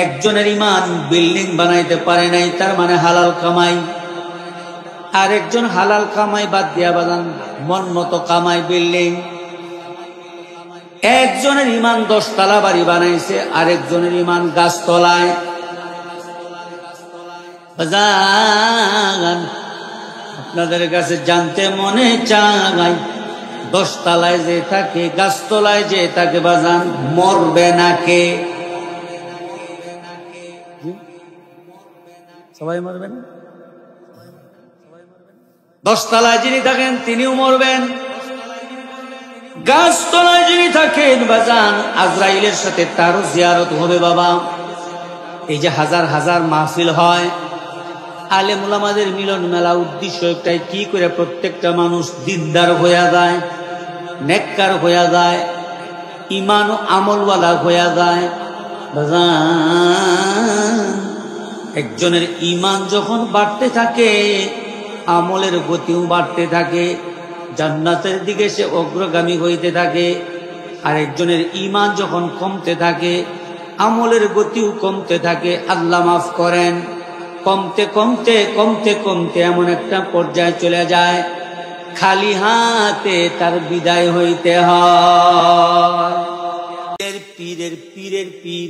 একজনের ইমান বিল্ডিং বানাইতে পারে নাই, তার মানে হালাল কামাই। আর একজন হালাল কামাই বাদ দিয়া বাদান মন মতো কামাই বিল্ডিং। একজনের ইমান 10 তলা বাড়ি বানাইছে, আরেকজনের ইমান গাছতলায়। আপনাদের কাছে জানতে মনে চাই, 10 তলায় যে থাকে গাছতলায় যে থাকে বাজান, মরবে না কে? সবাই মরবেন। 10 তলায় যিনি থাকেন তিনিও মরবেন, গাছতলায় যিনি থাকেন বাজান আজরাইলের সাথে তারও জিয়ারত হবে। বাবা, এই যে হাজার হাজার মাহফিল হয়, আলেম ওলামাদের মিলন মেলা, উদ্দেশ্য একটাই, কি করে প্রত্যেকটা মানুষ দিনদার হইয়া যায়, নেককার হইয়া যায়, ইমান ও আমলওয়ালা হইয়া যায়। একজনের ইমান যখন বাড়তে থাকে, আমলের গতিও বাড়তে থাকে, জান্নাতের দিকে সে অগ্রগামী হইতে থাকে। আর একজনের ইমান যখন কমতে থাকে, আমলের গতিও কমতে থাকে। আল্লাহ মাফ করেন, কমতে কমতে কমতে কমতে এমন একটা পর্যায়ে চলে যায়, খালি হাতে তার বিদায় হইতে হয়। পীরের পীরের পীর,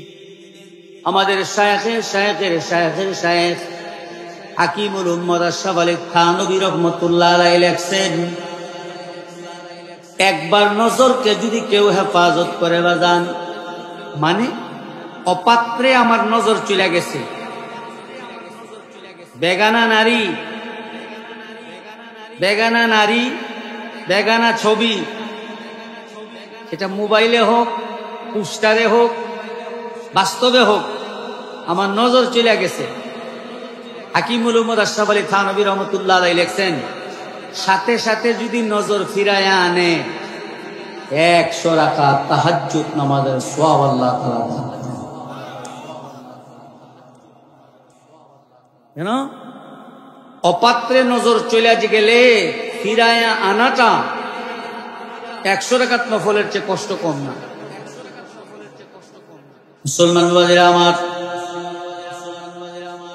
আমাদের শায়েখের শায়েখের শায়েখের শায়েখ হাকিমুল উম্মত আশরাফ আলী থানভী রহমাতুল্লাহ আলাইহি লেখছেন, একবার নজরকে যদি কেউ হেফাজত করে বাজান, মানে অপাত্রে আমার নজর চলে গেছে, বেগানা নারী, বেগানা নারী, বেগানা ছবি, এটা মোবাইলে হোক, পোস্টারে হোক, বাস্তবে হোক, আমার নজর চলে গেছে। হাকিমুল উম্মত আশরাফ আলী থানভী রহমাতুল্লাহ আলাইহি লেখছেন, সাথে সাথে যদি নজর ফিরায়া আনে, 100 রাকাত তাহাজ্জুদ নামাজের সওয়াব আল্লাহ তাআলা দেন। কেন? অপাত্রে নজর চলে গেলে ফিরায়া আনাটা 100 রাকাত নফলের চেয়ে কষ্ট কম না। মুসলমান ভাইরা আমার,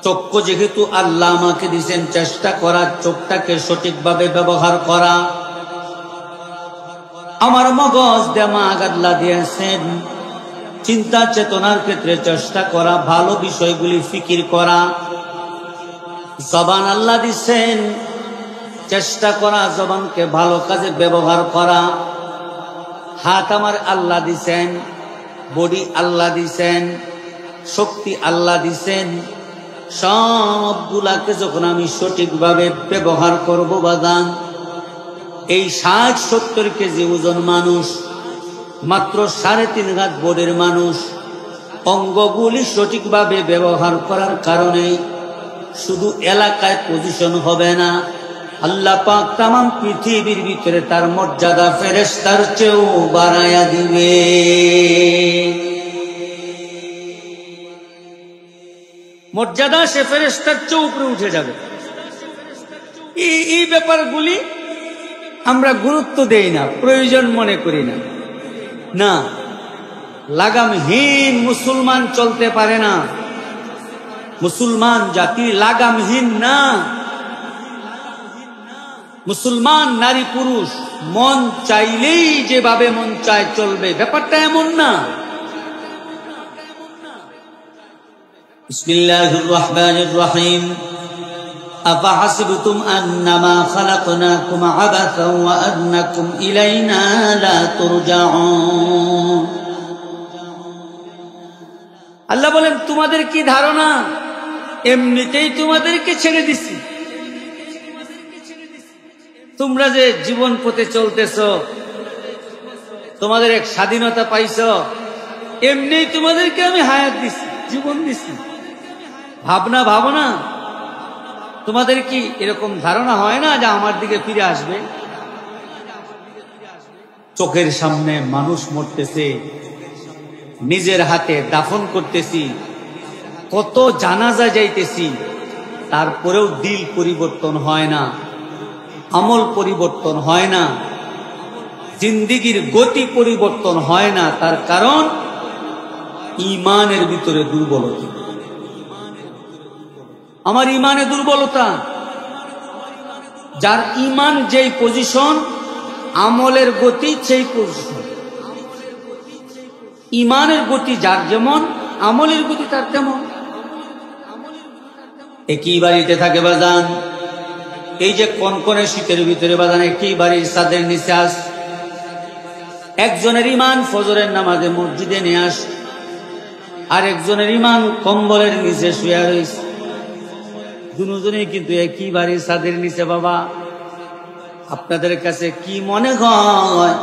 চক্ষু যেহেতু আল্লাহ আমাকে দিয়েছেন, চেষ্টা করা চোখটাকে সঠিকভাবে ব্যবহার করা। আমার মগজ দিমাগ আল্লাহ দিয়েছেন, চিন্তা চেতনার ক্ষেত্রে চেষ্টা করা, ভালো বিষয়গুলি ফিকির করা। জবান আল্লাহ দিয়েছেন, চেষ্টা করা জবানকে ভালো কাজে ব্যবহার করা। হাত আমার আল্লাহ দিয়েছেন, বডি আল্লাহ দিয়েছেন, শক্তি আল্লাহ দিয়েছেন। সবগুলাকে যখন আমি সঠিকভাবে ব্যবহার করব বাদান, এই 60-70 কেজি ওজন মানুষ, মাত্র 3.5 হাত বডির মানুষ, অঙ্গগুলি সঠিকভাবে ব্যবহার করার কারণে শুধু এলাকায় পজিশন হবে না, আল্লাহ পাক তামাম পৃথিবীর ভিতরে তার মর্যাদা ফেরেশতার চেয়েও বাড়ায়া দিবে। মর্যাদা সে ফেরেশতার চেয়ে উপরে উঠে যাবে। এই ব্যাপারগুলি আমরা গুরুত্ব দেই না, প্রয়োজন মনে করি না। না, লাগামহীন মুসলমান চলতে পারে না। মুসলমান জাতি লাগামহীন না। মুসলমান নারী পুরুষ মন চাইলেই যেভাবে মন চায় চলবে, ব্যাপারটা এমন না। বিসমিল্লাহির রহমানির রহিম। আফাহাসিবতুম আন্নামা খালাকনাকুম আবাসান ওয়া আন্নাকুম ইলাইনা লা তুরজাউন। আল্লাহ বলেন, তোমাদের কি ধারণা এমনিতেই তোমাদেরকে ছেড়ে দিছি? তোমরা যে জীবন পথে চলতেছ, তোমাদের এক স্বাধীনতা পাইছ, এমনি তোমাদেরকে আমি হায়াত দিছি, জীবন দিছি। ভাবনা তোমাদের কি এরকম ধারণা হয় না যে আমার দিকে ফিরে আসবে? চোখের সামনে মানুষ মরতেছে, নিজের হাতে দাফন করতেছি, কত জানাজা যাইতেছি, তারপরেও দিল পরিবর্তন হয় না, আমল পরিবর্তন হয় না, জিন্দিগির গতি পরিবর্তন হয় না। তার কারণ ইমানের ভিতরে দুর্বলতা, আমার ইমানে দুর্বলতা। যার ইমান যেই পজিশন, আমলের গতি সেই পজিশন। ইমানের গতি যার যেমন, আমলের গতি তার তেমন। একই বাড়িতে থাকে বাজান, এই যে কনকনে শীতের ভিতরে বাজান একই বাড়ির ছাদের নিচে আস, একজনের ইমান ফজরের নামাজে মসজিদে নিয়ে আস, আর একজনের ইমান কম্বলের নিচে শুয়ে রয়েছে। দুজনেই কিন্তু একই বাড়ির ছাদের নিচে। বাবা, আপনাদের কাছে কি মনে হয়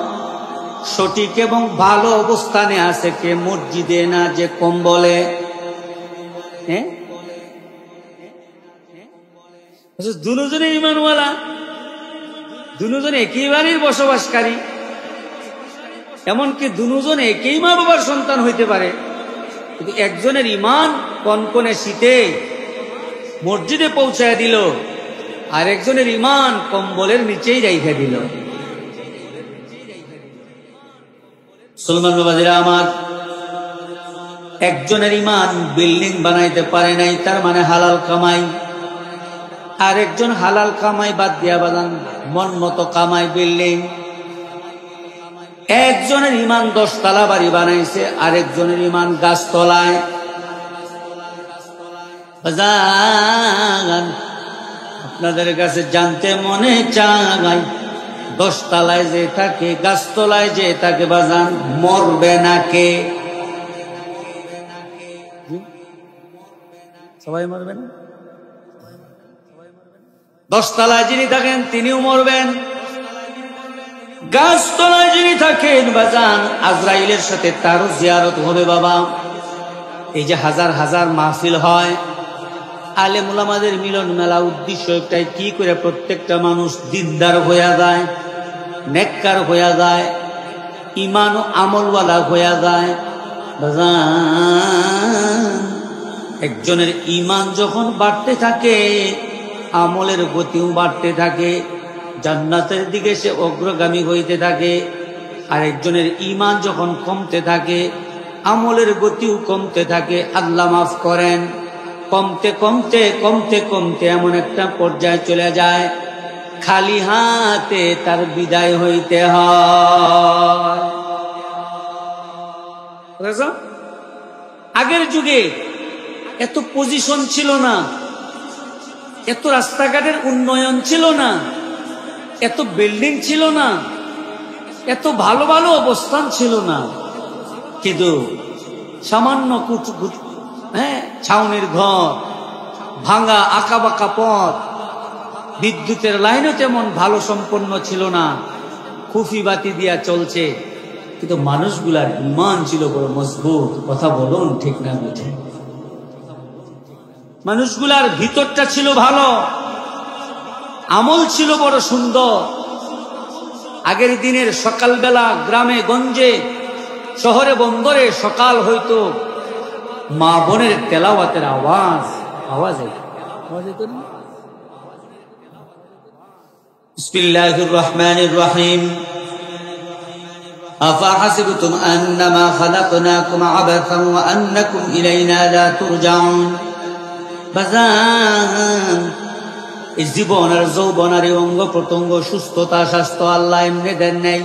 সঠিক এবং ভালো অবস্থানে আছে কে, মসজিদে না যে কম্বলে? হ্যাঁ, দুজনে ইমানওয়ালা, দুজনে একই বাড়ির বসবাসকারী, এমনকি দুজন একই মা বাবার সন্তান হইতে পারে, কিন্তু একজনের ইমান কনকনে শীতে মসজিদে পৌঁছায় দিল, আর একজনের ইমান কম্বলের নিচেই রাইখা দিল। মুসলমান বাবাজিরা আমার, একজনের ইমান বিল্ডিং বানাইতে পারে নাই, তার মানে হালাল কামাই, আর একজন হালাল কামাই বাদ দিয়া বাজান মন মতো কামাই বিল্ডিং। একজনের ইমান 10 তলা বাড়ি বানাইছে, আর একজনের ইমান গাছতলায়। আপনাদের কাছে জানতে মনে চাই, 10 তলায় যে থাকে, গাছতলায় যে থাকে বাজান, মরবে না কে? সবাই মরবে না? 10 তলায় যিনি থাকেন তিনিও মরবেন, গাছতলায় যিনি থাকেন বাজান আজরাইলের সাথে তারও জিয়ারত হবে। বাবা, এই যে হাজার হাজার মাহফিল হয়, আলেম উলামাদের মিলন মেলা, উদ্দেশ্য একটাই, কি করে প্রত্যেকটা মানুষ দিনদার হইয়া যায়, নেককার হইয়া যায়, ইমান ও আমলওয়ালা হইয়া যায়। একজনের ইমান যখন বাড়তে থাকে, আমলের গতিও বাড়তে থাকে, জান্নাতের দিকে সে অগ্রগামী হইতে থাকে। আর একজনের ইমান যখন কমতে থাকে, আমলের গতিও কমতে থাকে। আল্লাহ মাফ করেন, কমতে কমতে কমতে কমতে এমন একটা পর্যায়ে চলে যায়, খালি হাতে তার বিদায় হইতে হয়। আগের যুগে এত পজিশন ছিল না, এত রাস্তাঘাটের উন্নয়ন ছিল না, এত বিল্ডিং ছিল না, এত ভালো ভালো অবস্থান ছিল না, কিন্তু সামান্য ছাউনির ঘর, ভাঙা আঁকা বাঁকা পথ, বিদ্যুতের লাইনও তেমন ভালো সম্পন্ন ছিল না, খুফি বাতি দিয়া চলছে, কিন্তু মানুষগুলার ইমান ছিল বড় মজবুত। কথা বলুন, ঠিক না বুঝে? মানুষগুলার ভিতরটা ছিল ভালো, আমল ছিল বড় সুন্দর। আগের দিনের সকালবেলা গ্রামে গঞ্জে শহরে বন্দরে সকাল হইতো, মা বোনের তেলাওয়াতের আওয়াজ হইতো না? বিসমিল্লাহির রহমানির রহিম। আফাহাসিবতুম আন্নামা খালাকনাকুম আবাসান ওয়া আন্নাকুম ইলাইনা লা তুরজাউন। বাজান, এই জীবন আর যৌবন আর অঙ্গ প্রত্যঙ্গ, সুস্থতা স্বাস্থ্য আল্লাহ এমনি দেন নাই।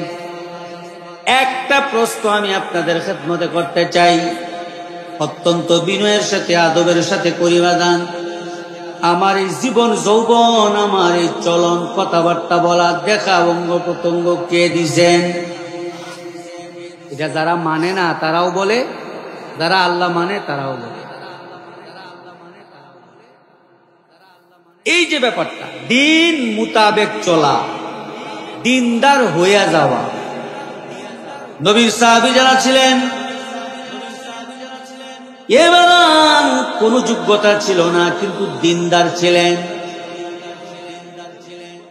একটা প্রশ্ন আমি আপনাদের খেদমতে করতে চাই, অত্যন্ত বিনয়ের সাথে আদবের সাথে করি বাজান। আমার এই জীবন যৌবন, আমার এই চলন কথাবার্তা বলা দেখা অঙ্গ প্রত্যঙ্গ কে দিছেন? এটা যারা মানে না তারাও বলে, যারা আল্লাহ মানে তারাও বলে। এই যে ব্যাপারটা, দিন মোতাবেক চলা, দিনদার হইয়া যাওয়া। নবীর সাহাবী যারা ছিলেন, এবার কোন যোগ্যতা ছিল না, কিন্তু দিনদার ছিলেন।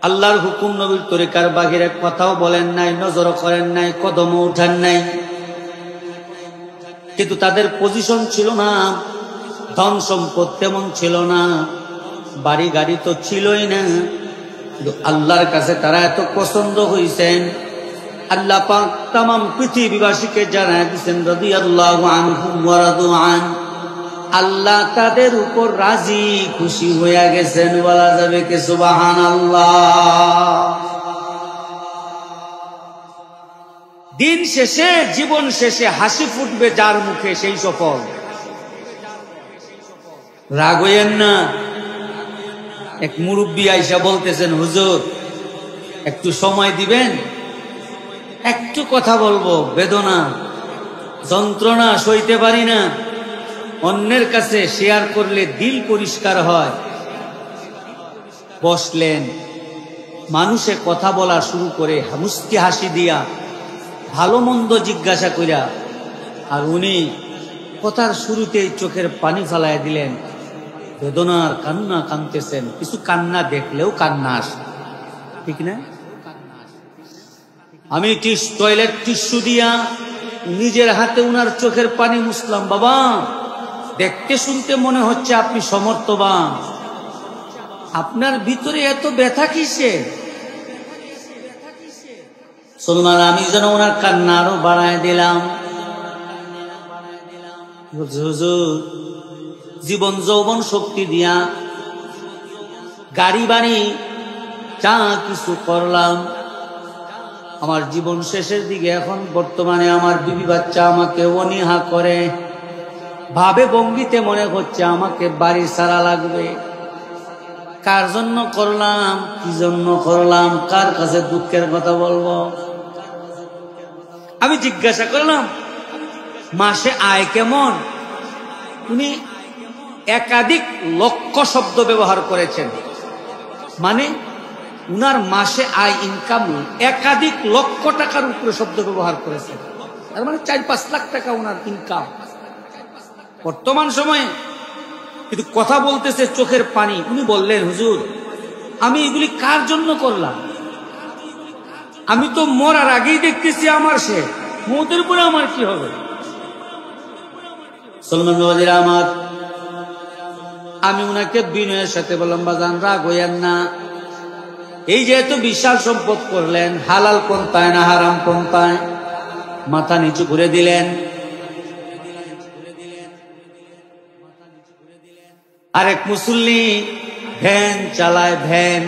আল্লাহর হুকুম নবীর তরিকার বাহিরে কথাও বলেন নাই, নজরও করেন নাই, কদমও উঠান নাই, কিন্তু তাদের পজিশন ছিল না, ধন সম্পদ তেমন ছিল না, বাড়ি গাড়ি তো ছিলই না, কিন্তু আল্লাহর কাছে তারা এত পছন্দ হইছেন, আল্লাহ পাক तमाम পৃথিবীবাসীকে জানায় দিয়েছেন রাদিয়াল্লাহু আনহুম ওয়া রাদু আন, আল্লাহ তাদের উপর রাজি খুশি হয়ে গেছেন। বলা যাবে কি সুবহানাল্লাহ। দিন শেষে, জীবন শেষে হাসি ফুটবে যার মুখে, সেই সফল। রাগ হইয়েন না। এক মুরব্বী আইসা বলতেছেন, হুজুর একটু সময় দিবেন, একটু কথা বলবো, বেদনা যন্ত্রণা সইতে পারি না, অন্যের কাছে শেয়ার করলে দিল পরিষ্কার হয়। বসলেন, মানুষে কথা বলা শুরু করে মুস্কি হাসি দিয়া, ভালো মন্দ জিজ্ঞাসা করিয়া, আর উনি কথার শুরুতেই চোখের পানি ফালাইয়া দিলেন। বেদনার কান্না কাঁদতেছেন, কিছু কান্না দেখলেও কান্না আসে, ঠিক না? আমি টয়লেট টিস্যু দিয়া নিজের হাতে উনার চোখের পানি মুছলাম। বাবা, দেখতে শুনতে মনে হচ্ছে আপনি সমর্থবান, আপনার ভিতরে এত ব্যথা কিসে? সুলমান, আমি যেন ওনার কান্না আরো বাড়ায় দিলাম। হুজুর, জীবন যৌবন শক্তি দিয়া গাড়ি বাড়ি যা কিছু করলাম, আমার জীবন শেষের দিকে এখন বর্তমানে আমার বিবি বাচ্চা আমাকে অনীহা করে, ভাবে ভঙ্গিতে মনে হচ্ছে আমাকে বাড়ি ছাড়া লাগবে। কার জন্য করলাম, কি জন্য করলাম, কার কাছে দুঃখের কথা বলবো? আমি জিজ্ঞাসা করলাম, মাসে আয় কেমন? উনি একাধিক লক্ষ শব্দ ব্যবহার করেছেন, মানে উনার মাসে আয় ইনকাম একাধিক লক্ষ টাকার উপরে শব্দ ব্যবহার করেছেন। তার মানে 4-5 লাখ টাকা উনার ইনকাম বর্তমান সময়ে। কিন্তু কথা বলতেছে চোখের পানি। উনি বললেন, হুজুর আমি এগুলি কার জন্য করলাম? আমি তো মরার আগেই দেখতেছি আমার শেষ, মৌতের পরে আমার কি হবে? সলমান বাবাজিরা আমার, আমি উনাকে বিনয়ের সাথে বললাম, বাজান রাগ হইয়েন না, এই যে এত বিশাল সম্পদ করলেন, হালাল পন্থায় না হারাম পন্থায়? মাথা নিচু করে দিলেন। আরেক মুসল্লি ভ্যান চালায়, ভ্যান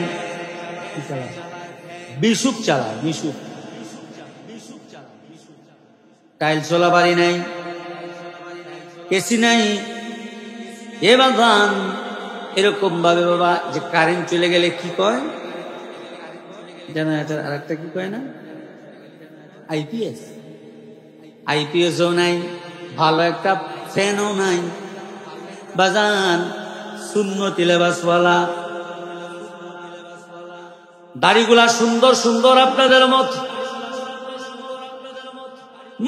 বিশুক চালায়, বিশুক, টাইলসওয়ালা বাড়ি নাই, এসি নাই। এ বাগান এরকম ভাবে বাবা, যে কারেন্ট চলে গেলে কি কয় জানা, এটা আর একটা কি কয় না, আইপিএস। আইপিএসও নাই, ভালো একটা ফ্যানও নাই। বাজান সুন্নতি লেবাসওয়ালা, দাড়িগুলা সুন্দর সুন্দর আপনাদের মত,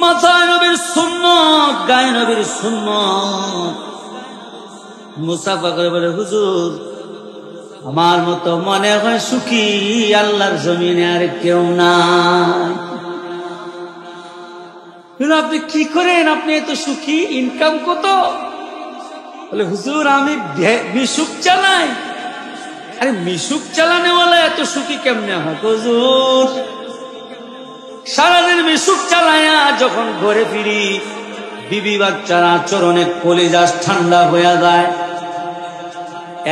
মাথায় নবীর সুন্নত, গায়ে নবীর সুন্নত, মুসাফা করে বলে, হুজুর আমার মতো মনে হয় সুখী আল্লাহর জমিনে আর কেউ নাই। আপনি কি করেন? আপনি এত সুখী, ইনকাম কত? বলে, হুজুর আমি মিশুক চালাই। আরে মিশুক চালানে বলে এত সুখী কেমনে হয়? হুজুর সারাদিন মিশুক চালায়া যখন ঘরে ফিরি, বিবি বাচ্চার আচরণে কলিজা ঠান্ডা হয়ে যায়।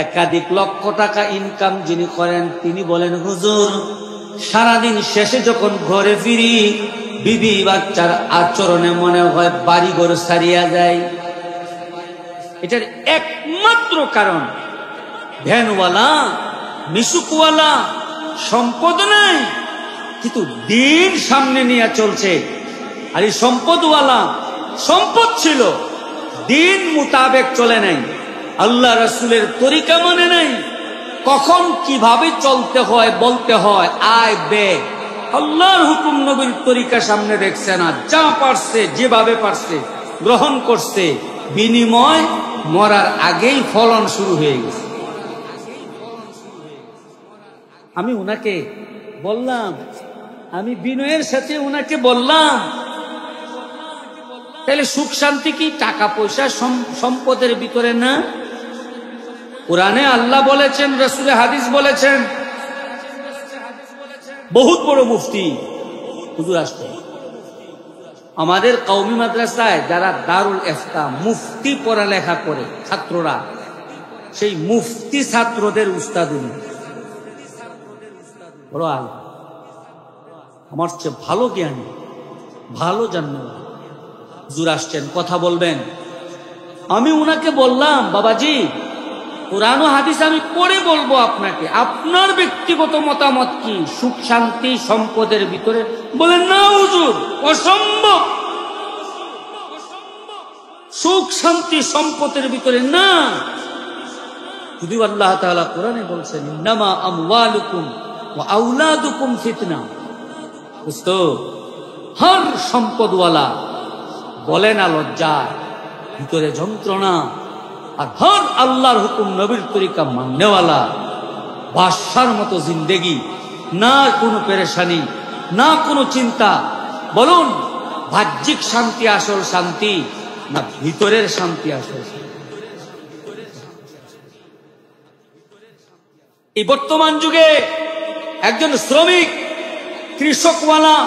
একাধিক লক্ষ টাকা ইনকাম যিনি করেন, তিনি বলেন, হুজুর সারাদিন শেষে যখন ঘরে ফিরি, বিবি বাচ্চার আচরণে মনে হয় বাড়িঘর ছাড়িয়া যায়। এটার একমাত্র কারণ ভ্যানওয়ালা, মিশুকওয়ালা, সম্পদ নাই, কিন্তু দিন সামনে নিয়ে চলছে। আর এই সম্পদওয়ালা সম্পদ ছিল, দিন মোতাবেক চলে নাই, আল্লাহ রাসূলের তরিকা মানে নাই, কখন কিভাবে চলতে হয় বলতে হয়, আয় বে, আল্লাহর হুকুম নবীর তরিকা সামনে দেখছে না, যা পারছে যেভাবে পারছে গ্রহণ করছে, বিনিময় মরার আগেই ফলন শুরু হয়ে গেছে। আমি উনাকে বললাম, আমি বিনয়ের সাথে উনাকে বললাম, তাহলে সুখ শান্তি কি টাকা পয়সা সম্পদের ভিতরে না? কোরআনে আল্লাহ বলেছেন, রাসূলে হাদিস বলেছেন। বহুত বড় মুফতি হুজুর আসতে। আমাদের কওমি মাদ্রাসায় যারা দারুল ইফতা মুফতি পড়ালেখা করে ছাত্ররা, সেই মুফতি ছাত্রদের উস্তাদ উনি, বড় আলেম, আমার চেয়ে ভালো জ্ঞানী, ভালো জানেন। হুজুর আসছেন, কথা বলবেন। আমি উনাকে বললাম, বাবাজি কোরআন ও হাদিস আমি পড়ে বলবো আপনাকে, আপনার ব্যক্তিগত মতামত কি সুখ শান্তি সম্পদের ভিতরে? বলেন না হুজুর, অসম্ভব, সুখ শান্তি সম্পদের ভিতরে না। যদি আল্লাহ তাআলা কোরআনে বলছেন ইন্নামা আমওয়ালুকুম ওয়া আওলাদুকুম ফিতনা, বুঝতো? হর সম্পদওয়ালা বলে না লজ্জা, ভিতরে যন্ত্রণা। আর হর আল্লাহর হুকুম নবীর তরিকা মাননেওয়ালা বাদশার মতো জিন্দেগি, না কোনো পেরেশানি, না কোনো চিন্তা। বলুন, বাহ্যিক শান্তি আসল শান্তি না ভিতরের শান্তি আসল শান্তি? এই বর্তমান যুগে একজন শ্রমিক, কৃষকওয়ালা,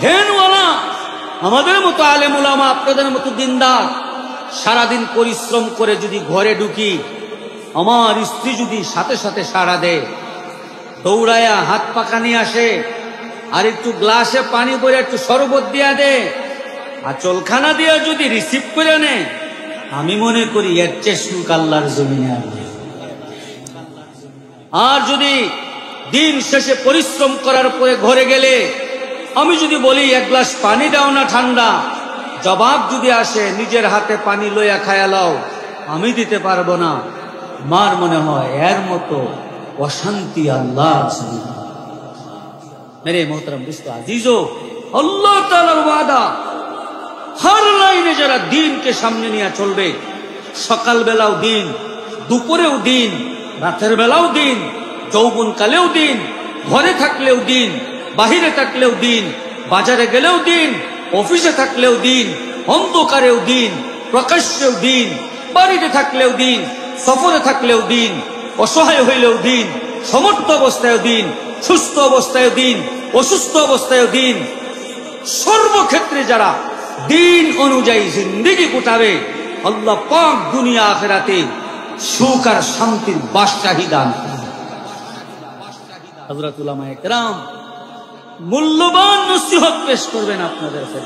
ভ্যানওয়ালা, আমাদের মতো আলেম উলামা, আপনাদের মতো দিনদার, সারাদিন পরিশ্রম করে যদি ঘরে ঢুকি, আমার স্ত্রী যদি সাথে সাথে সাড়া দেয়, দৌড়ায়া হাত পাকা নিয়ে আসে, আর একটু গ্লাসে পানি ভরে একটু শরবত দিয়া দে, আঁচলখানা দিয়া যদি রিসিভ করে নে, আমি মনে করি এর চেয়ে সুখ আল্লাহর জমিনে আসবে। আর যদি দিন শেষে পরিশ্রম করার পরে ঘরে গেলে আমি যদি বলি এক গ্লাস পানি দাও না ঠান্ডা, জবাব যদি আসে নিজের হাতে পানি লইয়া খায়া লাও, আমি দিতে পারবো না, মার মনে হয় এর মতো অশান্তি আল্লাহ আছে। মেরে মোহতারাম দোস্ত আজিজো, আল্লাহ তাআলার ওয়াদা, হর লাইনে যারা দিনকে সামনে নিয়ে চলবে, সকাল বেলাও দিন, দুপুরেও দিন, রাতের বেলাও দিন, যৌবনকালেও দিন, ঘরে থাকলেও দিন, বাহিরে থাকলেও দিন, বাজারে গেলেও দিন, অফিসে থাকলেও দিন, অন্ধকারেও দিন, প্রকাশ্যেও দিন, বাড়িতে থাকলেও দিন, সফরে থাকলেও দিন, অসহায় হইলেও দিন, সমর্থ অবস্থায়ও দিন, সুস্থ অবস্থায়ও দিন, অসুস্থ অবস্থায়ও দিন। সর্বক্ষেত্রে যারা দিন অনুযায়ী জিন্দেগি কাটাবে, আল্লাহ পাক দুনিয়া আখিরাতে সুখ আর শান্তির বাদশাহী দান করবেন। হযরত উলামায়ে কেরাম মূল্যবান নসিহত পেশ করবেন আপনাদের কাছে।